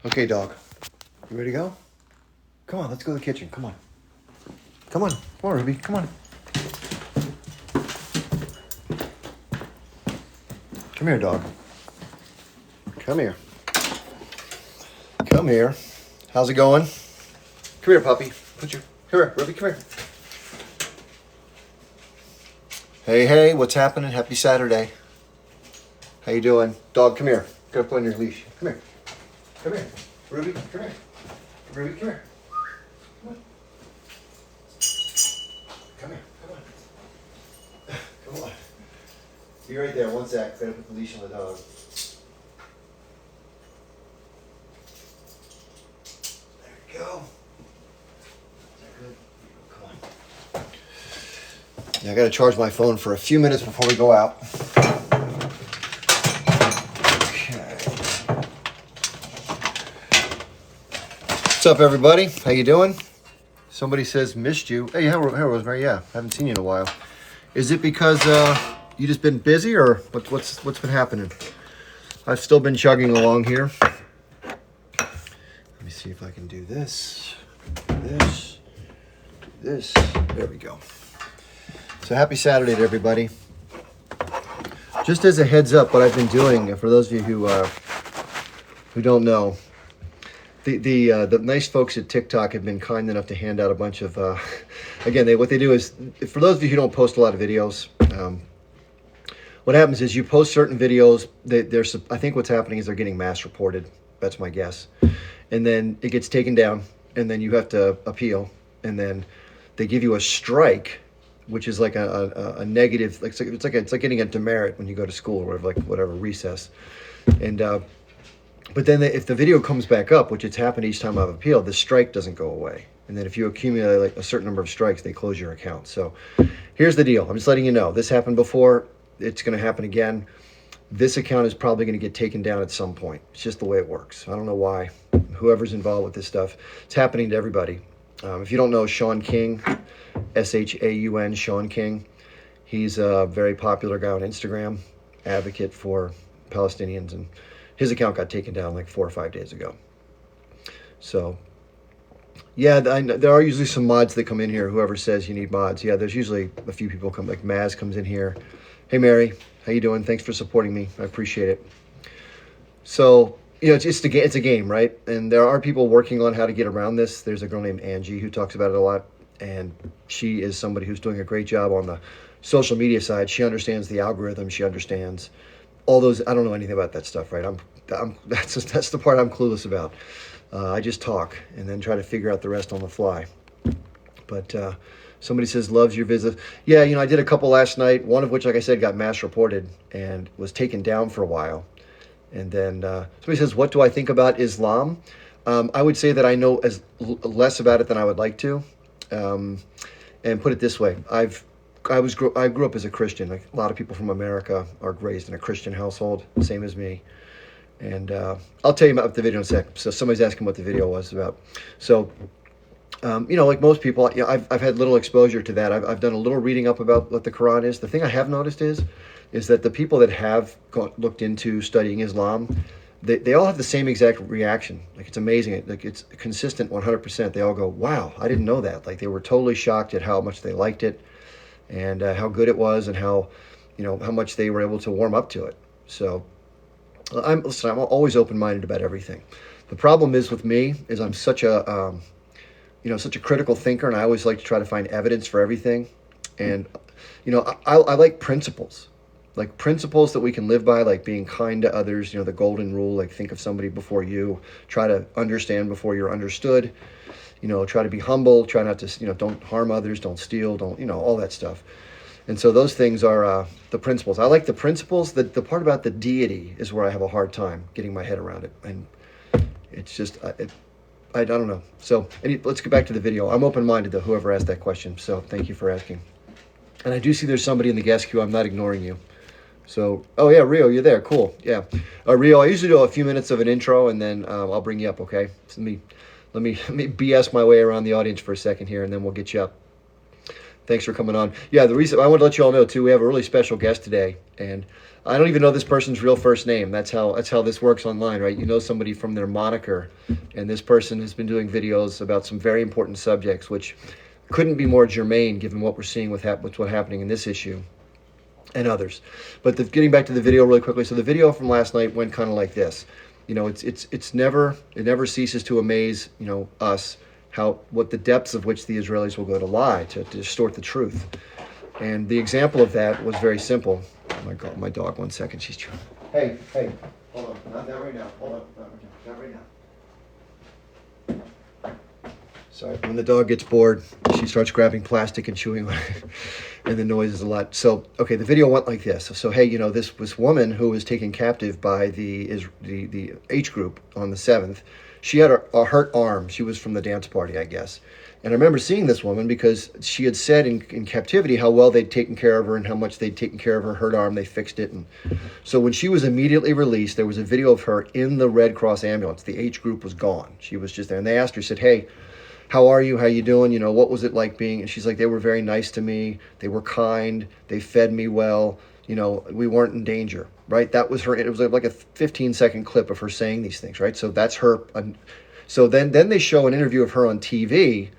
Okay, dog. You ready to go? Come on, let's go to the kitchen. Come on. Come on. Come on, Ruby. Come on. Come here, dog. Come here. Come here. How's it going? Come here, puppy. Come here, Ruby. Come here. Hey, what's happening? Happy Saturday. How you doing? Dog, come here. Gotta put on your leash. Come here. Come here. Ruby, come here. Ruby, come here. Come on. Come here. Come on. Come on. Be right there. One sec. Gotta put the leash on the dog. There we go. Is that good? Come on. Yeah, I gotta charge my phone for a few minutes before we go out. What's up, everybody? How you doing? Somebody says missed you. Hey, how Rosemary? Yeah, haven't seen you in a while. Is it because you just been busy, or what's been happening? I've still been chugging along here. Let me see if I can do this. This. There we go. So happy Saturday to everybody. Just as a heads up, what I've been doing, for those of you who don't know. The nice folks at TikTok have been kind enough to hand out a bunch of, again, what they do is, for those of you who don't post a lot of videos, what happens is you post certain videos, I think what's happening is they're getting mass reported, that's my guess, and then it gets taken down, and then you have to appeal, and then they give you a strike, which is like a negative, it's like getting a demerit when you go to school, or whatever, recess, and but then if the video comes back up, which it's happened each time I've appealed, the strike doesn't go away. And then if you accumulate like a certain number of strikes, they close your account. So here's the deal. I'm just letting you know. This happened before. It's going to happen again. This account is probably going to get taken down at some point. It's just the way it works. I don't know why. Whoever's involved with this stuff, it's happening to everybody. If you don't know Shaun King, Shaun, Shaun King, he's a very popular guy on Instagram, advocate for Palestinians, and his account got taken down like 4 or 5 days ago. So, yeah, there are usually some mods that come in here. Whoever says you need mods, yeah, there's usually a few people come. Like Maz comes in here. Hey, Mary, how you doing? Thanks for supporting me. I appreciate it. So, it's a game, right? And there are people working on how to get around this. There's a girl named Angie who talks about it a lot, and she is somebody who's doing a great job on the social media side. She understands the algorithm. She understands all those. I don't know anything about that stuff, right? That's the part I'm clueless about. I just talk and then try to figure out the rest on the fly. But somebody says loves your visit. Yeah, I did a couple last night. One of which, like I said, got mass reported and was taken down for a while. And then somebody says, what do I think about Islam? I would say that I know less about it than I would like to. And put it this way, I grew up as a Christian. Like a lot of people from America are raised in a Christian household, same as me. And I'll tell you about the video in a sec. So somebody's asking what the video was about. So, like most people, I've had little exposure to that. I've done a little reading up about what the Quran is. The thing I have noticed is that the people that have looked into studying Islam, they all have the same exact reaction. Like, it's amazing. Like, it's consistent 100%. They all go, wow, I didn't know that. Like, they were totally shocked at how much they liked it and how good it was and how much they were able to warm up to it. So I'm always open-minded about everything. The problem is with me is I'm such a critical thinker, and I always like to try to find evidence for everything. And I like principles that we can live by, like being kind to others. The golden rule, like think of somebody before you, try to understand before you're understood. Try to be humble, try not to don't harm others, don't steal, don't all that stuff. And so those things are the principles. I like the principles. The part about the deity is where I have a hard time getting my head around it. And it's just, I don't know. So let's get back to the video. I'm open-minded to whoever asked that question. So thank you for asking. And I do see there's somebody in the guest queue. I'm not ignoring you. So, oh yeah, Rio, you're there. Cool. Yeah. Rio, I usually do a few minutes of an intro and then I'll bring you up, okay? So let me BS my way around the audience for a second here and then we'll get you up. Thanks for coming on. Yeah, the reason I want to let you all know too, we have a really special guest today, and I don't even know this person's real first name. That's how this works online, right? You know somebody from their moniker, and this person has been doing videos about some very important subjects, which couldn't be more germane given what we're seeing with what's happening in this issue and others. But getting back to the video really quickly. So the video from last night went kind of like this. You know, it never ceases to amaze, you know, us, what the depths of which the Israelis will go to lie, to distort the truth. And the example of that was very simple. Oh my God, my dog, 1 second, she's trying. Hey, hold on, not that right now, hold on, not right now. Sorry, when the dog gets bored, she starts grabbing plastic and chewing on it, and the noise is a lot. So, okay, the video went like this. So, hey, you know, this woman who was taken captive by the H group on the 7th, she had a hurt arm. She was from the dance party, I guess. And I remember seeing this woman because she had said in captivity how well they'd taken care of her and how much they'd taken care of her hurt arm. They fixed it. And so when she was immediately released, there was a video of her in the Red Cross ambulance. The H group was gone. She was just there. And they asked her, said, hey, how are you? How you doing? You know, what was it like being? And she's like, they were very nice to me. They were kind. They fed me well. You know, we weren't in danger, right? That was her. It was like a 15-second clip of her saying these things, right? So that's her. So then they show an interview of her on TV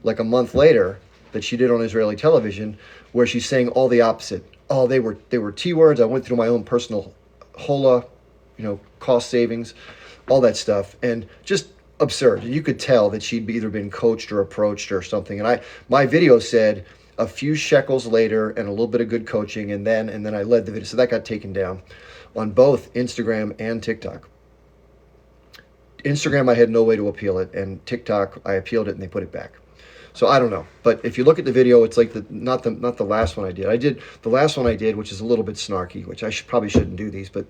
like a month later that she did on Israeli television, where she's saying all the opposite. Oh, they were T words. I went through my own personal hola, you know, cost savings, all that stuff, and just absurd. You could tell that she'd either been coached or approached or something. And my video said a few shekels later and a little bit of good coaching, and then I led the video. So that got taken down on both Instagram and TikTok. Instagram, I had no way to appeal it, and TikTok, I appealed it and they put it back. So I don't know, but if you look at the video, it's like not the last one I did. The last one I did, which is a little bit snarky, which I probably shouldn't do these, but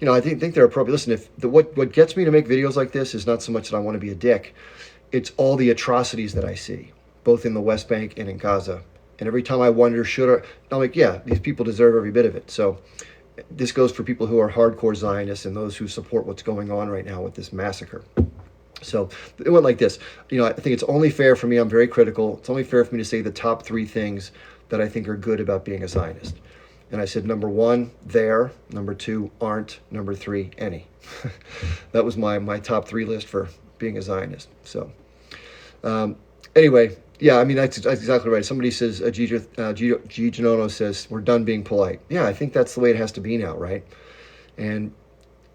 you know, I think they're appropriate. Listen, what gets me to make videos like this is not so much that I want to be a dick. It's all the atrocities that I see, both in the West Bank and in Gaza. And every time I wonder, I'm like, yeah, these people deserve every bit of it. So this goes for people who are hardcore Zionists and those who support what's going on right now with this massacre. So it went like this. You know, I think it's only fair for me. I'm very critical. It's only fair for me to say the top 3 things that I think are good about being a Zionist. And I said, number 1, there. Number 2, aren't. Number 3, any. That was my top 3 list for being a Zionist. So anyway, yeah, I mean, that's exactly right. Somebody says, G. Genono says, we're done being polite. Yeah, I think that's the way it has to be now, right? And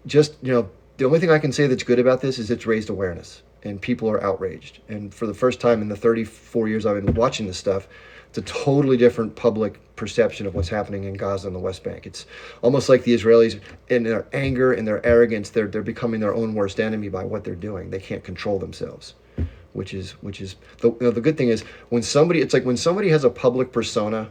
just, you know, the only thing I can say that's good about this is it's raised awareness and people are outraged. And for the first time in the 34 years I've been watching this stuff, it's a totally different public perception of what's happening in Gaza and the West Bank. It's almost like the Israelis, in their anger and their arrogance, they're becoming their own worst enemy by what they're doing. They can't control themselves, which is the good thing is it's like when somebody has a public persona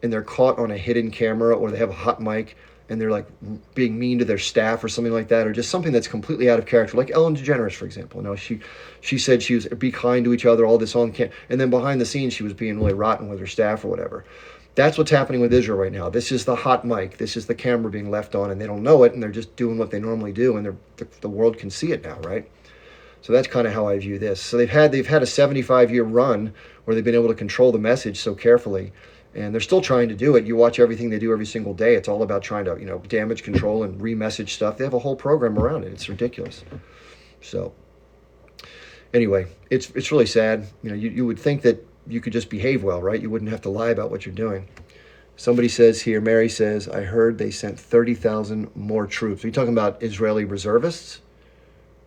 and they're caught on a hidden camera or they have a hot mic and they're like being mean to their staff or something like that, or just something that's completely out of character, like Ellen DeGeneres, for example. You know, she said she was be kind to each other, all this on camera, and then behind the scenes she was being really rotten with her staff or whatever. That's what's happening with Israel right now. This is the hot mic. This is the camera being left on, and they don't know it, and they're just doing what they normally do, and the world can see it now, right? So that's kind of how I view this. So they've had a 75-year run where they've been able to control the message so carefully. And they're still trying to do it. You watch everything they do every single day. It's all about trying to, you know, damage control and re-message stuff. They have a whole program around it. It's ridiculous. So anyway, it's really sad. You know, you would think that you could just behave well, right? You wouldn't have to lie about what you're doing. Somebody says here, Mary says, I heard they sent 30,000 more troops. Are you talking about Israeli reservists?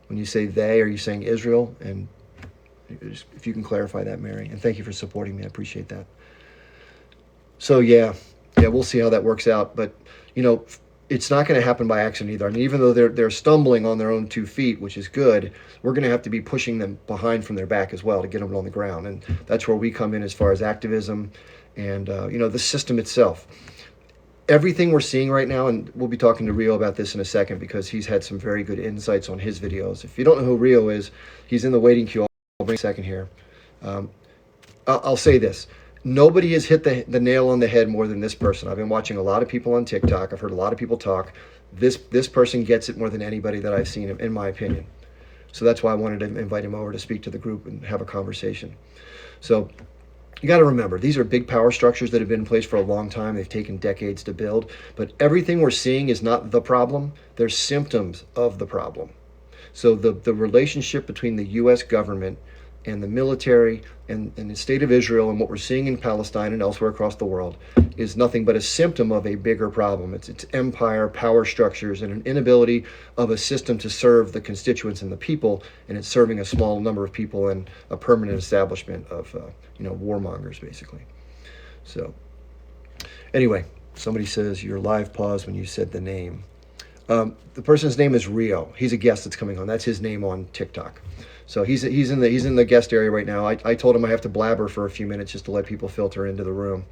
When you say they, are you saying Israel? And if you can clarify that, Mary. And thank you for supporting me. I appreciate that. So yeah, we'll see how that works out. But you know, it's not going to happen by accident either. I mean, even though they're stumbling on their own 2 feet, which is good, we're going to have to be pushing them behind from their back as well to get them on the ground. And that's where we come in as far as activism and you know, the system itself. Everything we're seeing right now, and we'll be talking to Rio about this in a second because he's had some very good insights on his videos. If you don't know who Rio is, he's in the waiting queue. I'll bring a second here. I'll say this. Nobody has hit the nail on the head more than this person. I've been watching a lot of people on TikTok. I've heard a lot of people talk. This person gets it more than anybody that I've seen, in my opinion. So that's why I wanted to invite him over to speak to the group and have a conversation. So you got to remember, these are big power structures that have been in place for a long time. They've taken decades to build, but everything we're seeing is not the problem. They're symptoms of the problem. So the relationship between the U.S. government and the military and the state of Israel and what we're seeing in Palestine and elsewhere across the world is nothing but a symptom of a bigger problem. It's empire, power structures, and an inability of a system to serve the constituents and the people, and it's serving a small number of people and a permanent establishment of warmongers, basically. So anyway, somebody says your live paused when you said the name. The person's name is Rio. He's a guest that's coming on. That's his name on TikTok. So he's in the guest area right now. I told him I have to blabber for a few minutes just to let people filter into the room,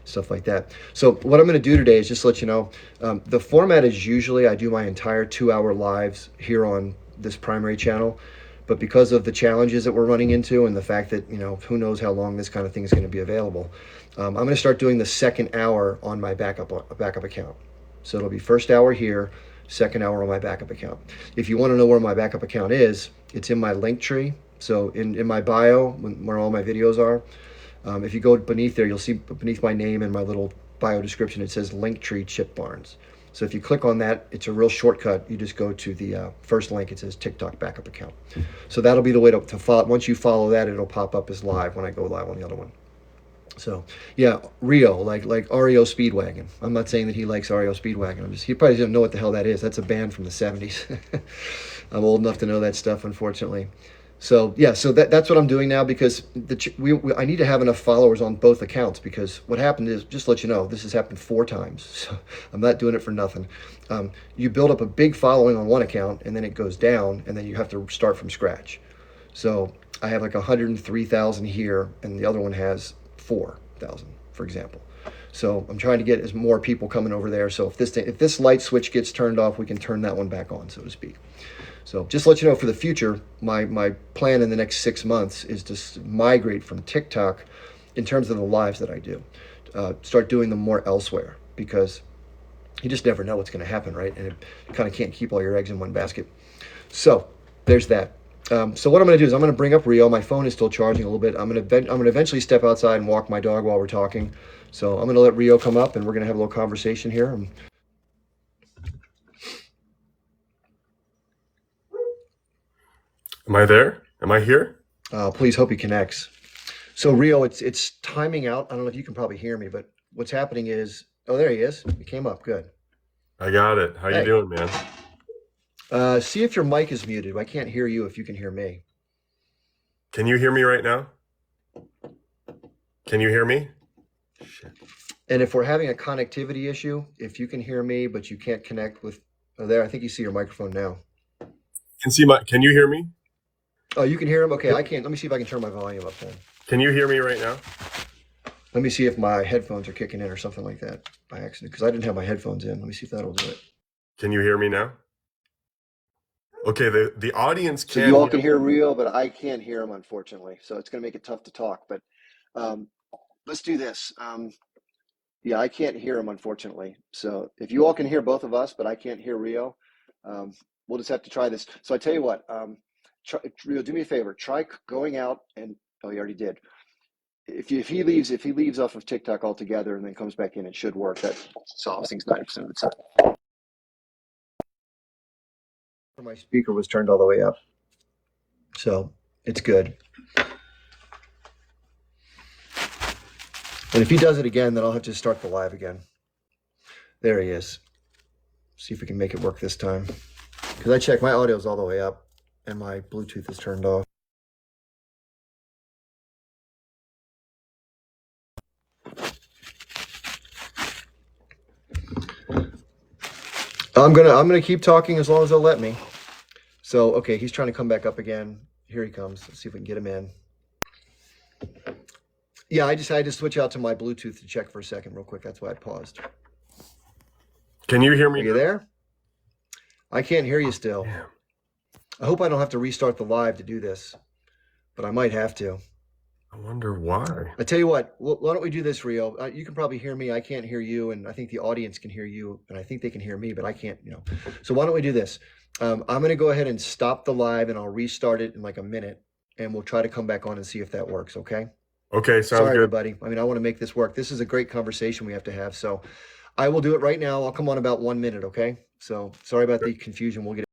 stuff like that. So what I'm going to do today is just let you know, the format is usually I do my entire 2-hour lives here on this primary channel, but because of the challenges that we're running into and the fact that who knows how long this kind of thing is going to be available, I'm going to start doing the second hour on my backup account. So it'll be first hour here, second hour on my backup account. If you want to know where my backup account is, it's in my link tree. So in my bio, where all my videos are, if you go beneath there, you'll see beneath my name and my little bio description, it says Linktree Chip Barnes. So if you click on that, it's a real shortcut. You just go to the first link. It says TikTok backup account. So that'll be the way to follow. Once you follow that, it'll pop up as live when I go live on the other one. So yeah, Rio, like REO Speedwagon. I'm not saying that he likes REO Speedwagon. He probably doesn't know what the hell that is. That's a band from the 70s. I'm old enough to know that stuff, unfortunately. So yeah, so that's what I'm doing now, because I need to have enough followers on both accounts, because what happened is, just to let you know, this has happened 4 times. So I'm not doing it for nothing. You build up a big following on one account and then it goes down and then you have to start from scratch. So I have like 103,000 here and the other one has 4,000, for example. So I'm trying to get as more people coming over there. So if this light switch gets turned off, we can turn that one back on, so to speak. So just to let you know, for the future, my plan in the next 6 months is to migrate from TikTok in terms of the lives that I do, start doing them more elsewhere, because you just never know what's going to happen, right? And you kind of can't keep all your eggs in one basket. So there's that. So what I'm going to do is I'm going to bring up Rio. My phone is still charging a little bit. I'm going to eventually step outside and walk my dog while we're talking. So I'm going to let Rio come up and we're going to have a little conversation here. Am I there? Am I here? Please hope he connects. So Rio, it's timing out. I don't know if you can probably hear me, but what's happening is, oh, there he is. He came up. Good. I got it. How you doing, man? See if your mic is muted. I can't hear you if you can hear me. Can you hear me right now? Can you hear me? Shit. And if we're having a connectivity issue, if you can hear me, but you can't connect with, oh, there, I think you see your microphone now. Can you hear me? Oh, you can hear him? Okay, I can't. Let me see if I can turn my volume up then. Can you hear me right now? Let me see if my headphones are kicking in or something like that by accident, because I didn't have my headphones in. Let me see if that'll do it. Can you hear me now? Okay, the audience can. So you all can hear Rio, but I can't hear him, unfortunately. So it's going to make it tough to talk. But let's do this. Yeah, I can't hear him, unfortunately. So if you all can hear both of us, but I can't hear Rio, we'll just have to try this. So I tell you what, Rio, do me a favor. Try going out and, oh, he already did. If he leaves off of TikTok altogether and then comes back in, it should work. That solves things 90% of the time. My speaker was turned all the way up, so it's good. And if he does it again, then I'll have to start the live again. There he is. See if we can make it work this time, because I checked, my audio's all the way up and my Bluetooth is turned off. I'm gonna keep talking as long as they'll let me. So okay, he's trying to come back up again. Here he comes. Let's see if we can get him in. Yeah, I decided to switch out to my Bluetooth to check for a second real quick. That's why I paused. Can you hear me? Are you there? I can't hear you still. Damn. I hope I don't have to restart the live to do this, but I might have to. I wonder why. I tell you what, why don't we do this, Rio? You can probably hear me. I can't hear you, and I think the audience can hear you, and I think they can hear me, but I can't, So why don't we do this? I'm going to go ahead and stop the live, and I'll restart it in like a minute, and we'll try to come back on and see if that works, okay? Okay, sounds Sorry, good. everybody. I mean, I want to make this work. This is a great conversation we have to have. So I will do it right now. I'll come on about 1 minute, okay? So sorry about the confusion. We'll get